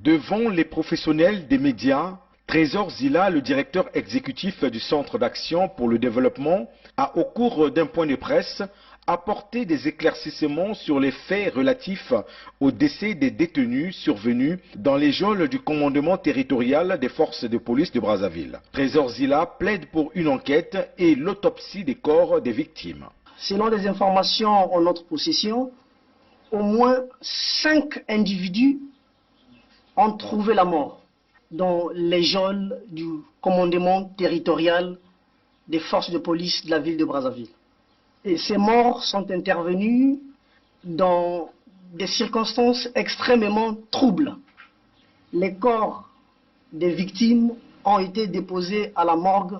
Devant les professionnels des médias, Trésor Zila, le directeur exécutif du Centre d'action pour le développement, a au cours d'un point de presse apporté des éclaircissements sur les faits relatifs au décès des détenus survenus dans les geôles du commandement territorial des forces de police de Brazzaville. Trésor Zila plaide pour une enquête et l'autopsie des corps des victimes. Selon les informations en notre possession, au moins 5 individus ont trouvé la mort dans les geôles du commandement territorial des forces de police de la ville de Brazzaville. Et ces morts sont intervenus dans des circonstances extrêmement troubles. Les corps des victimes ont été déposés à la morgue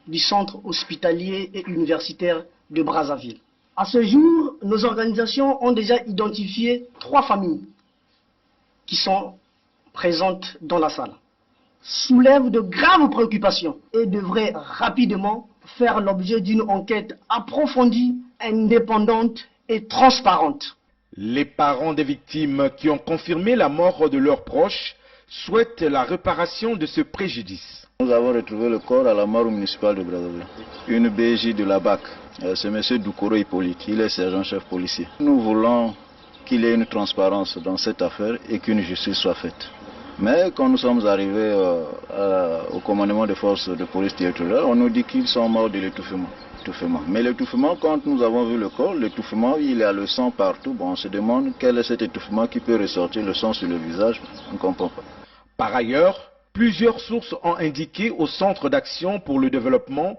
du centre hospitalier et universitaire de Brazzaville. À ce jour, nos organisations ont déjà identifié 3 familles qui sont présentes dans la salle, soulèvent de graves préoccupations et devraient rapidement faire l'objet d'une enquête approfondie, indépendante et transparente. Les parents des victimes qui ont confirmé la mort de leurs proches souhaitent la réparation de ce préjudice. Nous avons retrouvé le corps à la morgue municipale de Brazzaville. Une BJ de la BAC, c'est M. Doukoro Hippolyte, il est sergent-chef policier. Nous voulons qu'il y ait une transparence dans cette affaire et qu'une justice soit faite. Mais quand nous sommes arrivés au commandement des forces de police territoriale, on nous dit qu'ils sont morts de l'étouffement. Mais l'étouffement, quand nous avons vu le corps, l'étouffement, il y a le sang partout. Bon, on se demande quel est cet étouffement qui peut ressortir le sang sur le visage. On ne comprend pas. Par ailleurs, plusieurs sources ont indiqué au Centre d'action pour le développement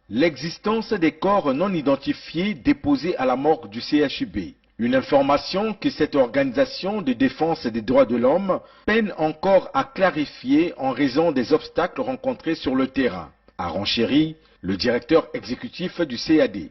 l'existence des corps non identifiés déposés à la morgue du CHUB. Une information que cette organisation de défense des droits de l'homme peine encore à clarifier en raison des obstacles rencontrés sur le terrain. A renchéri le directeur exécutif du CAD.